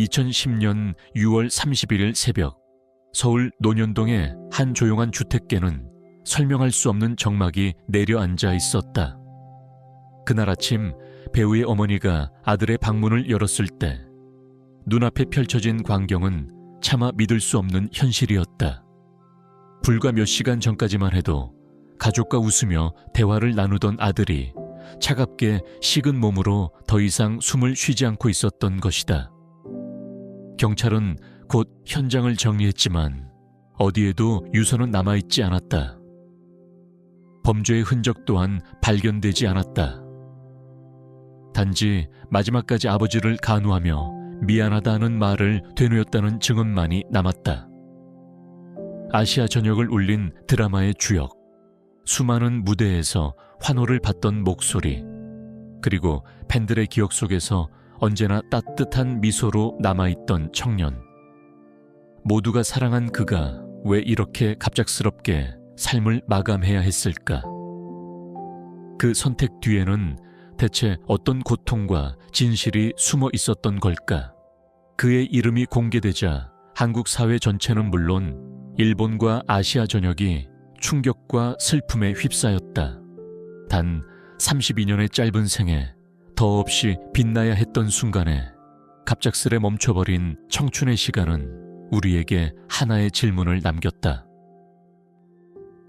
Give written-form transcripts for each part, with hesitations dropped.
2010년 6월 31일 새벽, 서울 논현동의 한 조용한 주택계는 설명할 수 없는 정막이 내려앉아 있었다. 그날 아침 배우의 어머니가 아들의 방문을 열었을 때 눈앞에 펼쳐진 광경은 차마 믿을 수 없는 현실이었다. 불과 몇 시간 전까지만 해도 가족과 웃으며 대화를 나누던 아들이 차갑게 식은 몸으로 더 이상 숨을 쉬지 않고 있었던 것이다. 경찰은 곧 현장을 정리했지만 어디에도 유서는 남아있지 않았다. 범죄의 흔적 또한 발견되지 않았다. 단지 마지막까지 아버지를 간호하며 미안하다는 말을 되뇌었다는 증언만이 남았다. 아시아 전역을 울린 드라마의 주역, 수많은 무대에서 환호를 받던 목소리, 그리고 팬들의 기억 속에서 언제나 따뜻한 미소로 남아있던 청년. 모두가 사랑한 그가 왜 이렇게 갑작스럽게 삶을 마감해야 했을까? 그 선택 뒤에는 대체 어떤 고통과 진실이 숨어 있었던 걸까? 그의 이름이 공개되자 한국 사회 전체는 물론 일본과 아시아 전역이 충격과 슬픔에 휩싸였다. 단 32년의 짧은 생에 더없이 빛나야 했던 순간에 갑작스레 멈춰버린 청춘의 시간은 우리에게 하나의 질문을 남겼다.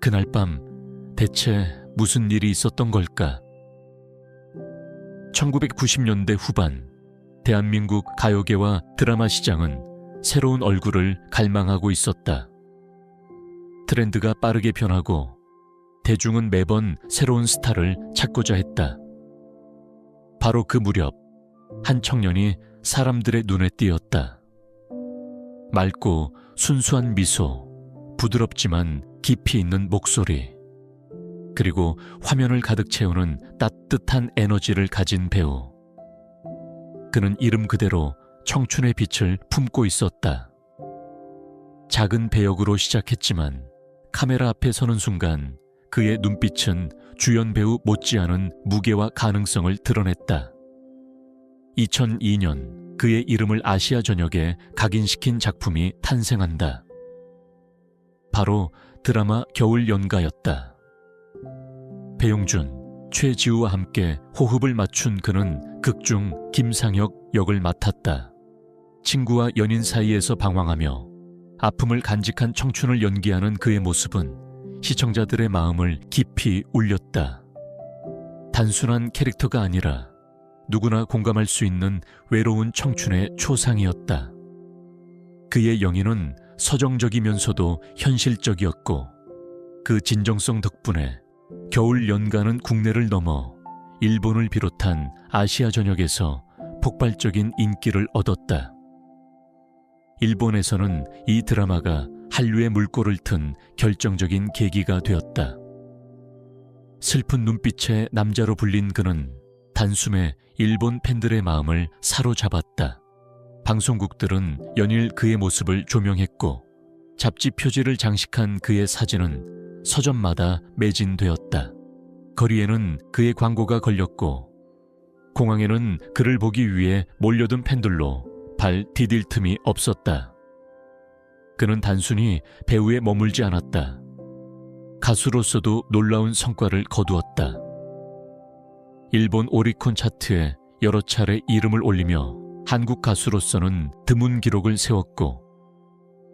그날 밤 대체 무슨 일이 있었던 걸까? 1990년대 후반, 대한민국 가요계와 드라마 시장은 새로운 얼굴을 갈망하고 있었다. 트렌드가 빠르게 변하고 대중은 매번 새로운 스타를 찾고자 했다. 바로 그 무렵 한 청년이 사람들의 눈에 띄었다. 맑고 순수한 미소, 부드럽지만 깊이 있는 목소리, 그리고 화면을 가득 채우는 따뜻한 에너지를 가진 배우. 그는 이름 그대로 청춘의 빛을 품고 있었다. 작은 배역으로 시작했지만 카메라 앞에 서는 순간 그의 눈빛은 주연 배우 못지않은 무게와 가능성을 드러냈다. 2002년 그의 이름을 아시아 전역에 각인시킨 작품이 탄생한다. 바로 드라마 겨울 연가였다. 배용준, 최지우와 함께 호흡을 맞춘 그는 극중 김상혁 역을 맡았다. 친구와 연인 사이에서 방황하며 아픔을 간직한 청춘을 연기하는 그의 모습은 시청자들의 마음을 깊이 울렸다. 단순한 캐릭터가 아니라 누구나 공감할 수 있는 외로운 청춘의 초상이었다. 그의 연기는 서정적이면서도 현실적이었고 그 진정성 덕분에 겨울 연가는 국내를 넘어 일본을 비롯한 아시아 전역에서 폭발적인 인기를 얻었다. 일본에서는 이 드라마가 한류의 물꼬를 튼 결정적인 계기가 되었다. 슬픈 눈빛의 남자로 불린 그는 단숨에 일본 팬들의 마음을 사로잡았다. 방송국들은 연일 그의 모습을 조명했고 잡지 표지를 장식한 그의 사진은 서점마다 매진되었다. 거리에는 그의 광고가 걸렸고 공항에는 그를 보기 위해 몰려든 팬들로 발 디딜 틈이 없었다. 그는 단순히 배우에 머물지 않았다. 가수로서도 놀라운 성과를 거두었다. 일본 오리콘 차트에 여러 차례 이름을 올리며 한국 가수로서는 드문 기록을 세웠고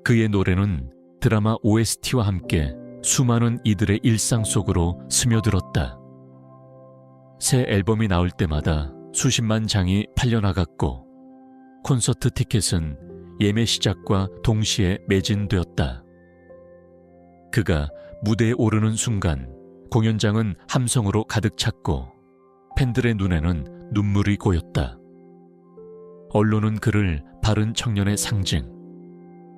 그의 노래는 드라마 OST와 함께 수많은 이들의 일상 속으로 스며들었다. 새 앨범이 나올 때마다 수십만 장이 팔려나갔고 콘서트 티켓은 예매 시작과 동시에 매진되었다. 그가 무대에 오르는 순간 공연장은 함성으로 가득 찼고 팬들의 눈에는 눈물이 고였다. 언론은 그를 바른 청년의 상징,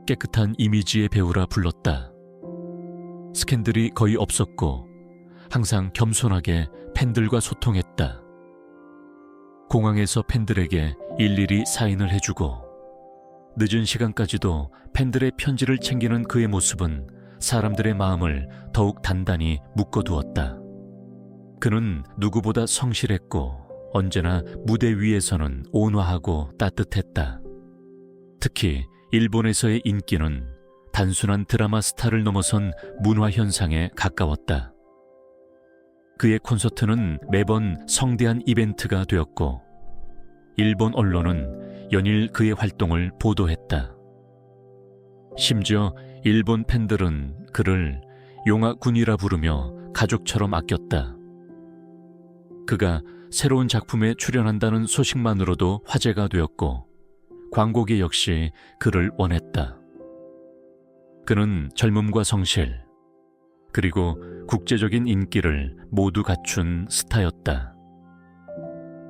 깨끗한 이미지의 배우라 불렀다. 스캔들이 거의 없었고 항상 겸손하게 팬들과 소통했다. 공항에서 팬들에게 일일이 사인을 해주고 늦은 시간까지도 팬들의 편지를 챙기는 그의 모습은 사람들의 마음을 더욱 단단히 묶어두었다. 그는 누구보다 성실했고 언제나 무대 위에서는 온화하고 따뜻했다. 특히 일본에서의 인기는 단순한 드라마 스타를 넘어선 문화 현상에 가까웠다. 그의 콘서트는 매번 성대한 이벤트가 되었고 일본 언론은 연일 그의 활동을 보도했다. 심지어 일본 팬들은 그를 용화군이라 부르며 가족처럼 아꼈다. 그가 새로운 작품에 출연한다는 소식만으로도 화제가 되었고 광고계 역시 그를 원했다. 그는 젊음과 성실, 그리고 국제적인 인기를 모두 갖춘 스타였다.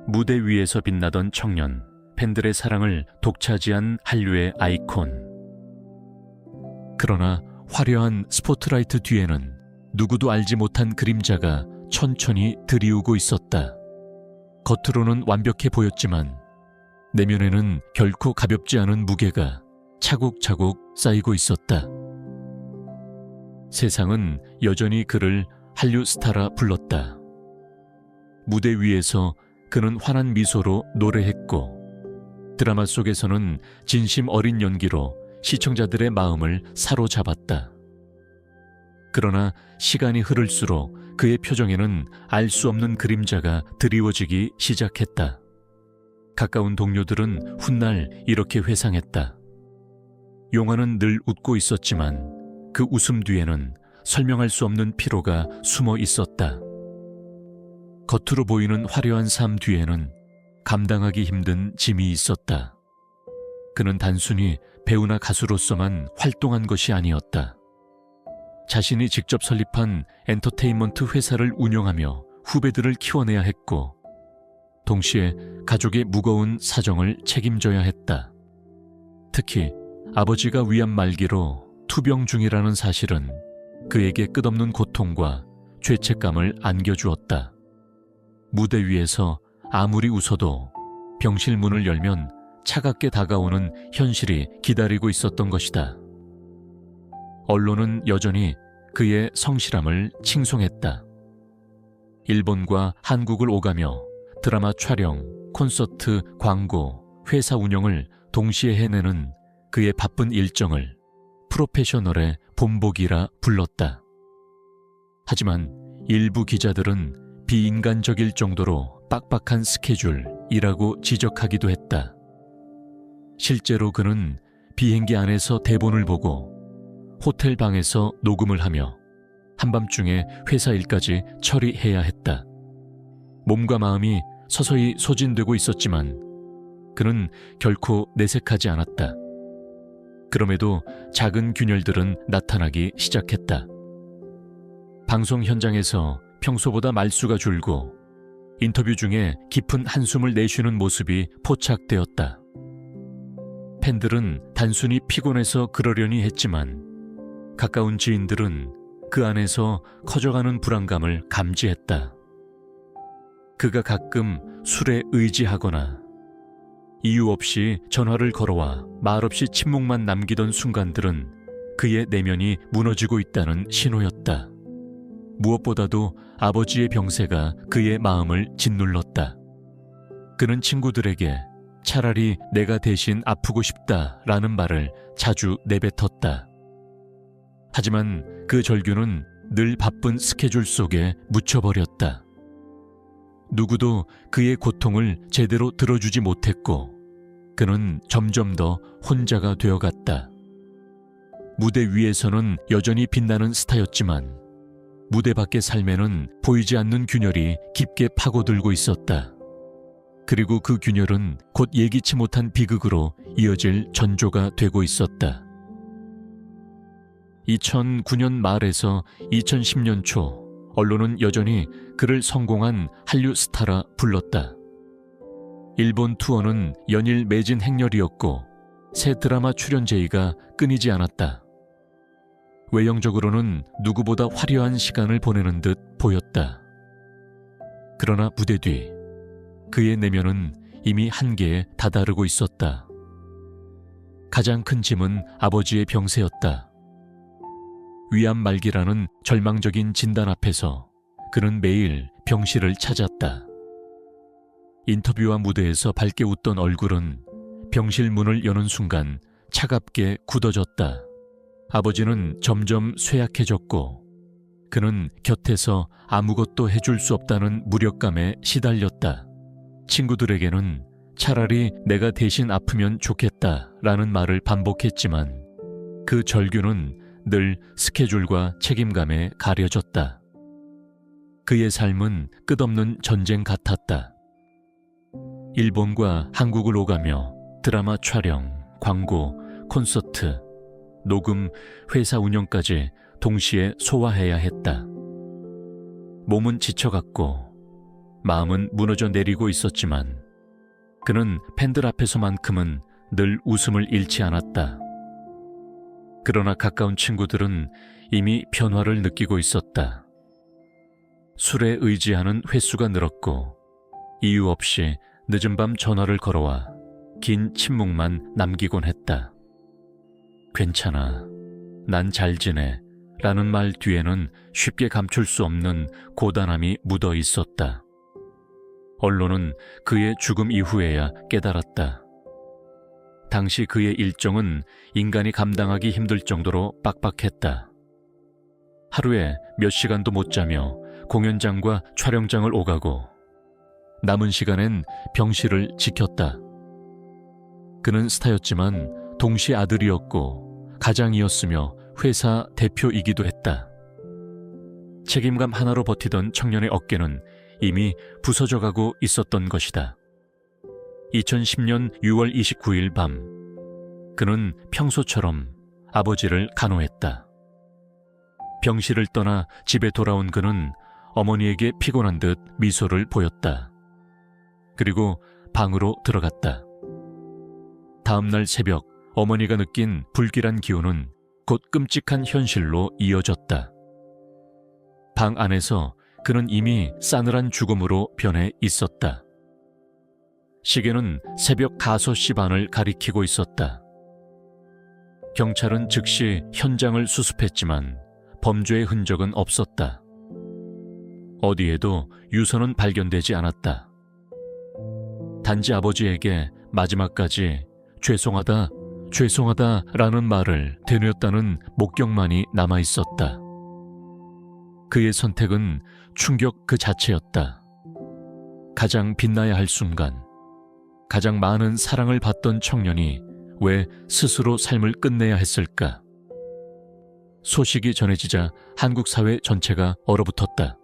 무대 위에서 빛나던 청년, 팬들의 사랑을 독차지한 한류의 아이콘. 그러나 화려한 스포트라이트 뒤에는 누구도 알지 못한 그림자가 천천히 드리우고 있었다. 겉으로는 완벽해 보였지만 내면에는 결코 가볍지 않은 무게가 차곡차곡 쌓이고 있었다. 세상은 여전히 그를 한류 스타라 불렀다. 무대 위에서 그는 환한 미소로 노래했고 드라마 속에서는 진심 어린 연기로 시청자들의 마음을 사로잡았다. 그러나 시간이 흐를수록 그의 표정에는 알 수 없는 그림자가 드리워지기 시작했다. 가까운 동료들은 훗날 이렇게 회상했다. 용화는 늘 웃고 있었지만 그 웃음 뒤에는 설명할 수 없는 피로가 숨어 있었다. 겉으로 보이는 화려한 삶 뒤에는 감당하기 힘든 짐이 있었다. 그는 단순히 배우나 가수로서만 활동한 것이 아니었다. 자신이 직접 설립한 엔터테인먼트 회사를 운영하며 후배들을 키워내야 했고 동시에 가족의 무거운 사정을 책임져야 했다. 특히 아버지가 위암 말기로 투병 중이라는 사실은 그에게 끝없는 고통과 죄책감을 안겨주었다. 무대 위에서 아무리 웃어도 병실 문을 열면 차갑게 다가오는 현실이 기다리고 있었던 것이다. 언론은 여전히 그의 성실함을 칭송했다. 일본과 한국을 오가며 드라마 촬영, 콘서트, 광고, 회사 운영을 동시에 해내는 그의 바쁜 일정을 프로페셔널의 본보기라 불렀다. 하지만 일부 기자들은 비인간적일 정도로 빡빡한 스케줄이라고 지적하기도 했다. 실제로 그는 비행기 안에서 대본을 보고 호텔 방에서 녹음을 하며 한밤중에 회사 일까지 처리해야 했다. 몸과 마음이 서서히 소진되고 있었지만 그는 결코 내색하지 않았다. 그럼에도 작은 균열들은 나타나기 시작했다. 방송 현장에서 평소보다 말수가 줄고 인터뷰 중에 깊은 한숨을 내쉬는 모습이 포착되었다. 팬들은 단순히 피곤해서 그러려니 했지만 가까운 지인들은 그 안에서 커져가는 불안감을 감지했다. 그가 가끔 술에 의지하거나 이유 없이 전화를 걸어와 말없이 침묵만 남기던 순간들은 그의 내면이 무너지고 있다는 신호였다. 무엇보다도 아버지의 병세가 그의 마음을 짓눌렀다. 그는 친구들에게 차라리 내가 대신 아프고 싶다라는 말을 자주 내뱉었다. 하지만 그 절규는 늘 바쁜 스케줄 속에 묻혀버렸다. 누구도 그의 고통을 제대로 들어주지 못했고 그는 점점 더 혼자가 되어갔다. 무대 위에서는 여전히 빛나는 스타였지만 무대 밖의 삶에는 보이지 않는 균열이 깊게 파고들고 있었다. 그리고 그 균열은 곧 예기치 못한 비극으로 이어질 전조가 되고 있었다. 2009년 말에서 2010년 초 언론은 여전히 그를 성공한 한류 스타라 불렀다. 일본 투어는 연일 매진 행렬이었고 새 드라마 출연 제의가 끊이지 않았다. 외형적으로는 누구보다 화려한 시간을 보내는 듯 보였다. 그러나 무대 뒤 그의 내면은 이미 한계에 다다르고 있었다. 가장 큰 짐은 아버지의 병세였다. 위암 말기라는 절망적인 진단 앞에서 그는 매일 병실을 찾았다. 인터뷰와 무대에서 밝게 웃던 얼굴은 병실 문을 여는 순간 차갑게 굳어졌다. 아버지는 점점 쇠약해졌고 그는 곁에서 아무것도 해줄 수 없다는 무력감에 시달렸다. 친구들에게는 차라리 내가 대신 아프면 좋겠다라는 말을 반복했지만 그 절규는 늘 스케줄과 책임감에 가려졌다. 그의 삶은 끝없는 전쟁 같았다. 일본과 한국을 오가며 드라마 촬영, 광고, 콘서트, 녹음, 회사 운영까지 동시에 소화해야 했다. 몸은 지쳐갔고 마음은 무너져 내리고 있었지만 그는 팬들 앞에서만큼은 늘 웃음을 잃지 않았다. 그러나 가까운 친구들은 이미 변화를 느끼고 있었다. 술에 의지하는 횟수가 늘었고 이유 없이 늦은 밤 전화를 걸어와 긴 침묵만 남기곤 했다. 괜찮아, 난 잘 지내 라는 말 뒤에는 쉽게 감출 수 없는 고단함이 묻어 있었다. 언론은 그의 죽음 이후에야 깨달았다. 당시 그의 일정은 인간이 감당하기 힘들 정도로 빡빡했다. 하루에 몇 시간도 못 자며 공연장과 촬영장을 오가고 남은 시간엔 병실을 지켰다. 그는 스타였지만 동시 아들이었고 가장이었으며 회사 대표이기도 했다. 책임감 하나로 버티던 청년의 어깨는 이미 부서져가고 있었던 것이다. 2010년 6월 29일 밤, 그는 평소처럼 아버지를 간호했다. 병실을 떠나 집에 돌아온 그는 어머니에게 피곤한 듯 미소를 보였다. 그리고 방으로 들어갔다. 다음 날 새벽 어머니가 느낀 불길한 기운은 곧 끔찍한 현실로 이어졌다. 방 안에서 그는 이미 싸늘한 죽음으로 변해 있었다. 시계는 새벽 5시 반을 가리키고 있었다. 경찰은 즉시 현장을 수습했지만 범죄의 흔적은 없었다. 어디에도 유서는 발견되지 않았다. 단지 아버지에게 마지막까지 죄송하다, 죄송하다라는 말을 되뇌었다는 목격만이 남아있었다. 그의 선택은 충격 그 자체였다. 가장 빛나야 할 순간, 가장 많은 사랑을 받던 청년이 왜 스스로 삶을 끝내야 했을까? 소식이 전해지자 한국 사회 전체가 얼어붙었다.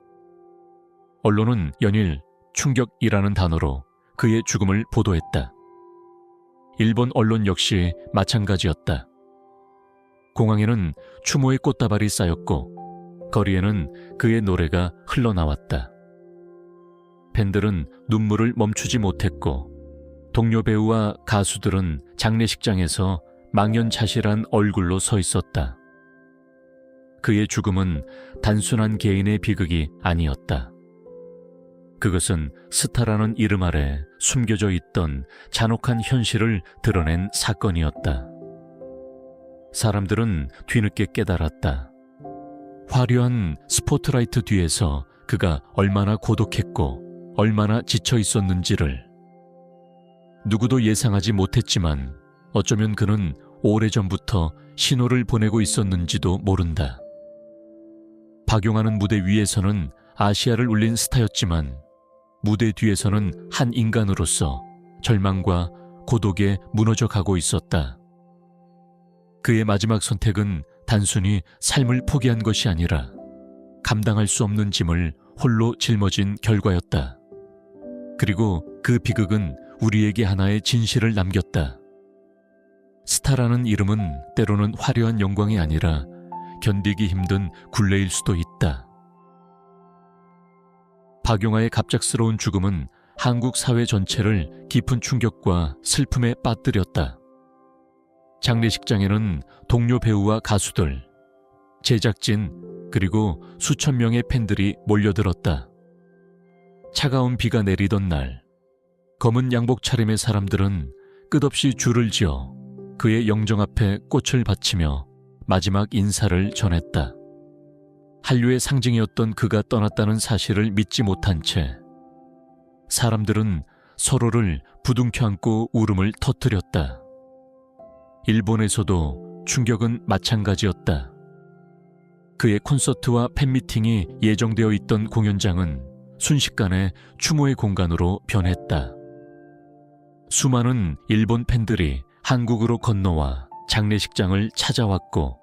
언론은 연일 충격이라는 단어로 그의 죽음을 보도했다. 일본 언론 역시 마찬가지였다. 공항에는 추모의 꽃다발이 쌓였고 거리에는 그의 노래가 흘러나왔다. 팬들은 눈물을 멈추지 못했고 동료 배우와 가수들은 장례식장에서 망연자실한 얼굴로 서 있었다. 그의 죽음은 단순한 개인의 비극이 아니었다. 그것은 스타라는 이름 아래 숨겨져 있던 잔혹한 현실을 드러낸 사건이었다. 사람들은 뒤늦게 깨달았다. 화려한 스포트라이트 뒤에서 그가 얼마나 고독했고 얼마나 지쳐 있었는지를. 누구도 예상하지 못했지만 어쩌면 그는 오래전부터 신호를 보내고 있었는지도 모른다. 박용하는 무대 위에서는 아시아를 울린 스타였지만 무대 뒤에서는 한 인간으로서 절망과 고독에 무너져 가고 있었다. 그의 마지막 선택은 단순히 삶을 포기한 것이 아니라 감당할 수 없는 짐을 홀로 짊어진 결과였다. 그리고 그 비극은 우리에게 하나의 진실을 남겼다. 스타라는 이름은 때로는 화려한 영광이 아니라 견디기 힘든 굴레일 수도 있다. 박용하의 갑작스러운 죽음은 한국 사회 전체를 깊은 충격과 슬픔에 빠뜨렸다. 장례식장에는 동료 배우와 가수들, 제작진, 그리고 수천 명의 팬들이 몰려들었다. 차가운 비가 내리던 날, 검은 양복 차림의 사람들은 끝없이 줄을 지어 그의 영정 앞에 꽃을 바치며 마지막 인사를 전했다. 한류의 상징이었던 그가 떠났다는 사실을 믿지 못한 채 사람들은 서로를 부둥켜 안고 울음을 터뜨렸다. 일본에서도 충격은 마찬가지였다. 그의 콘서트와 팬미팅이 예정되어 있던 공연장은 순식간에 추모의 공간으로 변했다. 수많은 일본 팬들이 한국으로 건너와 장례식장을 찾아왔고,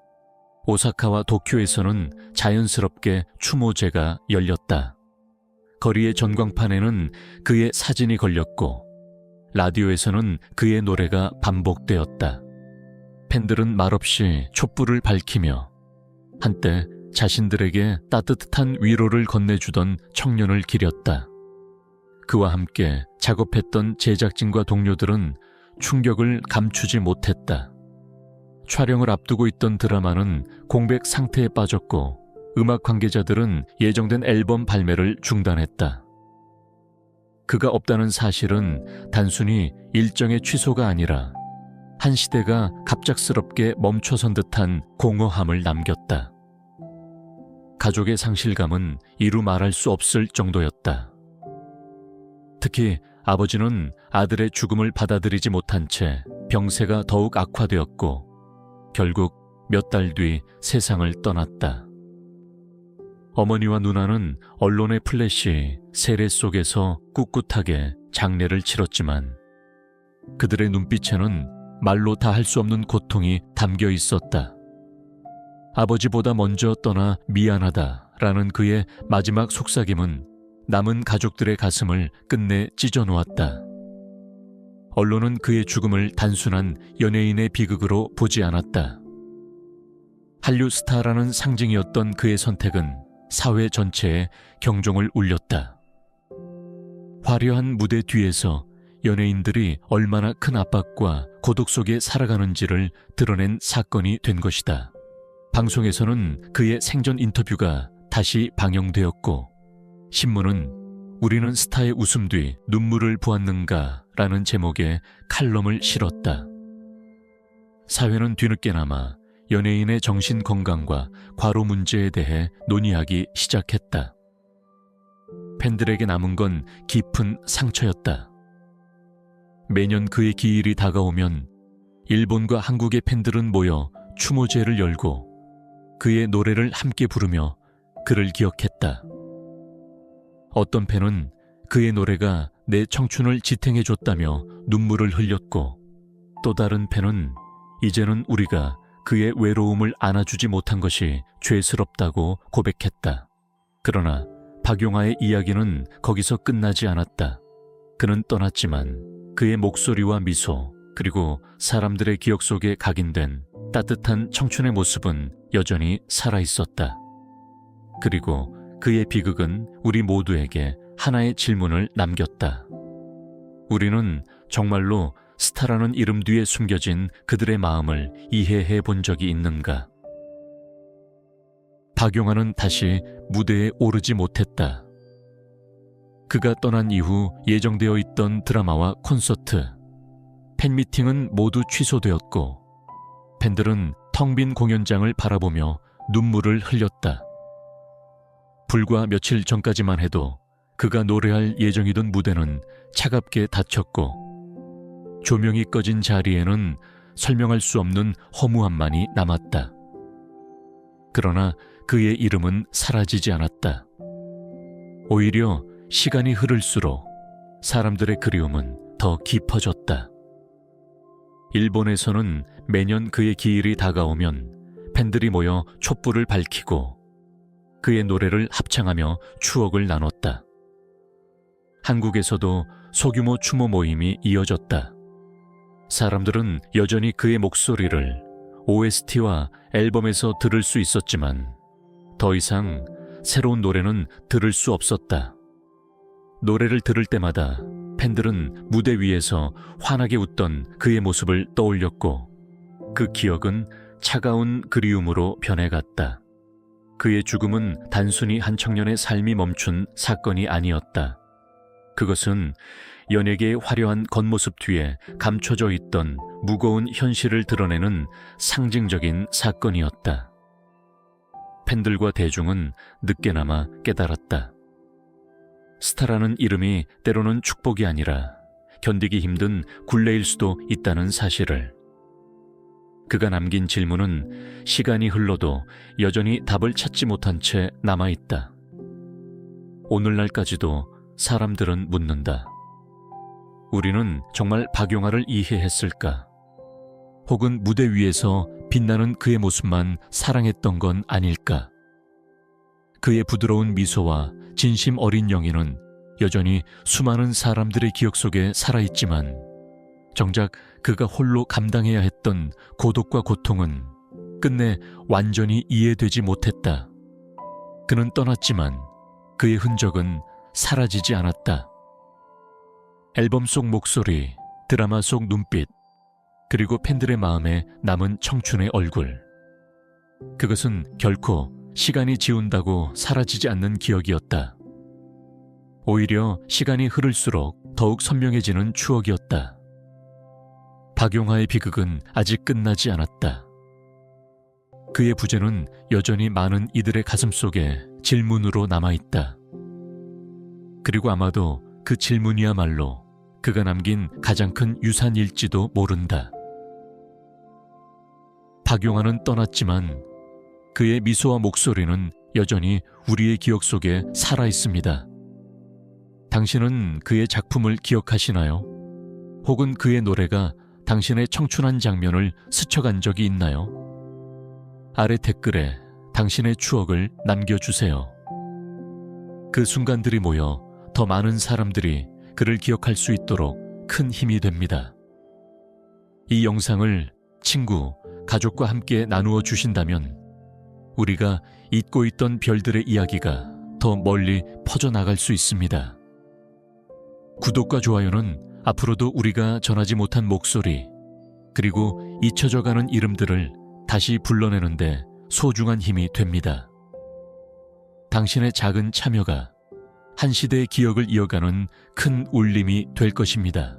오사카와 도쿄에서는 자연스럽게 추모제가 열렸다. 거리의 전광판에는 그의 사진이 걸렸고, 라디오에서는 그의 노래가 반복되었다. 팬들은 말없이 촛불을 밝히며 한때 자신들에게 따뜻한 위로를 건네주던 청년을 기렸다. 그와 함께 작업했던 제작진과 동료들은 충격을 감추지 못했다. 촬영을 앞두고 있던 드라마는 공백 상태에 빠졌고, 음악 관계자들은 예정된 앨범 발매를 중단했다. 그가 없다는 사실은 단순히 일정의 취소가 아니라 한 시대가 갑작스럽게 멈춰선 듯한 공허함을 남겼다. 가족의 상실감은 이루 말할 수 없을 정도였다. 특히 아버지는 아들의 죽음을 받아들이지 못한 채 병세가 더욱 악화되었고, 결국 몇 달 뒤 세상을 떠났다. 어머니와 누나는 언론의 플래시, 세례 속에서 꿋꿋하게 장례를 치렀지만 그들의 눈빛에는 말로 다 할 수 없는 고통이 담겨 있었다. 아버지보다 먼저 떠나 미안하다라는 그의 마지막 속삭임은 남은 가족들의 가슴을 끝내 찢어 놓았다. 언론은 그의 죽음을 단순한 연예인의 비극으로 보지 않았다. 한류 스타라는 상징이었던 그의 선택은 사회 전체에 경종을 울렸다. 화려한 무대 뒤에서 연예인들이 얼마나 큰 압박과 고독 속에 살아가는지를 드러낸 사건이 된 것이다. 방송에서는 그의 생전 인터뷰가 다시 방영되었고, 신문은 우리는 스타의 웃음 뒤 눈물을 보았는가 라는 제목의 칼럼을 실었다. 사회는 뒤늦게나마 연예인의 정신 건강과 과로 문제에 대해 논의하기 시작했다. 팬들에게 남은 건 깊은 상처였다. 매년 그의 기일이 다가오면 일본과 한국의 팬들은 모여 추모제를 열고 그의 노래를 함께 부르며 그를 기억했다. 어떤 팬은 그의 노래가 내 청춘을 지탱해줬다며 눈물을 흘렸고, 또 다른 팬은 이제는 우리가 그의 외로움을 안아주지 못한 것이 죄스럽다고 고백했다. 그러나 박용화의 이야기는 거기서 끝나지 않았다. 그는 떠났지만 그의 목소리와 미소, 그리고 사람들의 기억 속에 각인된 따뜻한 청춘의 모습은 여전히 살아있었다. 그리고 그의 비극은 우리 모두에게 하나의 질문을 남겼다. 우리는 정말로 스타라는 이름 뒤에 숨겨진 그들의 마음을 이해해 본 적이 있는가? 박용화는 다시 무대에 오르지 못했다. 그가 떠난 이후 예정되어 있던 드라마와 콘서트, 팬미팅은 모두 취소되었고, 팬들은 텅 빈 공연장을 바라보며 눈물을 흘렸다. 불과 며칠 전까지만 해도 그가 노래할 예정이던 무대는 차갑게 닫혔고, 조명이 꺼진 자리에는 설명할 수 없는 허무함만이 남았다. 그러나 그의 이름은 사라지지 않았다. 오히려 시간이 흐를수록 사람들의 그리움은 더 깊어졌다. 일본에서는 매년 그의 기일이 다가오면 팬들이 모여 촛불을 밝히고 그의 노래를 합창하며 추억을 나눴다. 한국에서도 소규모 추모 모임이 이어졌다. 사람들은 여전히 그의 목소리를 OST와 앨범에서 들을 수 있었지만 더 이상 새로운 노래는 들을 수 없었다. 노래를 들을 때마다 팬들은 무대 위에서 환하게 웃던 그의 모습을 떠올렸고, 그 기억은 차가운 그리움으로 변해갔다. 그의 죽음은 단순히 한 청년의 삶이 멈춘 사건이 아니었다. 그것은 연예계의 화려한 겉모습 뒤에 감춰져 있던 무거운 현실을 드러내는 상징적인 사건이었다. 팬들과 대중은 늦게나마 깨달았다. 스타라는 이름이 때로는 축복이 아니라 견디기 힘든 굴레일 수도 있다는 사실을. 그가 남긴 질문은 시간이 흘러도 여전히 답을 찾지 못한 채 남아있다. 오늘날까지도 사람들은 묻는다. 우리는 정말 박용화를 이해했을까? 혹은 무대 위에서 빛나는 그의 모습만 사랑했던 건 아닐까? 그의 부드러운 미소와 진심 어린 영희는 여전히 수많은 사람들의 기억 속에 살아있지만 정작 그가 홀로 감당해야 했던 고독과 고통은 끝내 완전히 이해되지 못했다. 그는 떠났지만 그의 흔적은 사라지지 않았다. 앨범 속 목소리, 드라마 속 눈빛, 그리고 팬들의 마음에 남은 청춘의 얼굴. 그것은 결코 시간이 지운다고 사라지지 않는 기억이었다. 오히려 시간이 흐를수록 더욱 선명해지는 추억이었다. 박용화의 비극은 아직 끝나지 않았다. 그의 부재는 여전히 많은 이들의 가슴속에 질문으로 남아있다. 그리고 아마도 그 질문이야말로 그가 남긴 가장 큰 유산일지도 모른다. 박용화는 떠났지만 그의 미소와 목소리는 여전히 우리의 기억 속에 살아있습니다. 당신은 그의 작품을 기억하시나요? 혹은 그의 노래가 당신의 청춘한 장면을 스쳐간 적이 있나요? 아래 댓글에 당신의 추억을 남겨주세요. 그 순간들이 모여 더 많은 사람들이 그를 기억할 수 있도록 큰 힘이 됩니다. 이 영상을 친구, 가족과 함께 나누어 주신다면 우리가 잊고 있던 별들의 이야기가 더 멀리 퍼져나갈 수 있습니다. 구독과 좋아요는 앞으로도 우리가 전하지 못한 목소리, 그리고 잊혀져가는 이름들을 다시 불러내는데 소중한 힘이 됩니다. 당신의 작은 참여가 한 시대의 기억을 이어가는 큰 울림이 될 것입니다.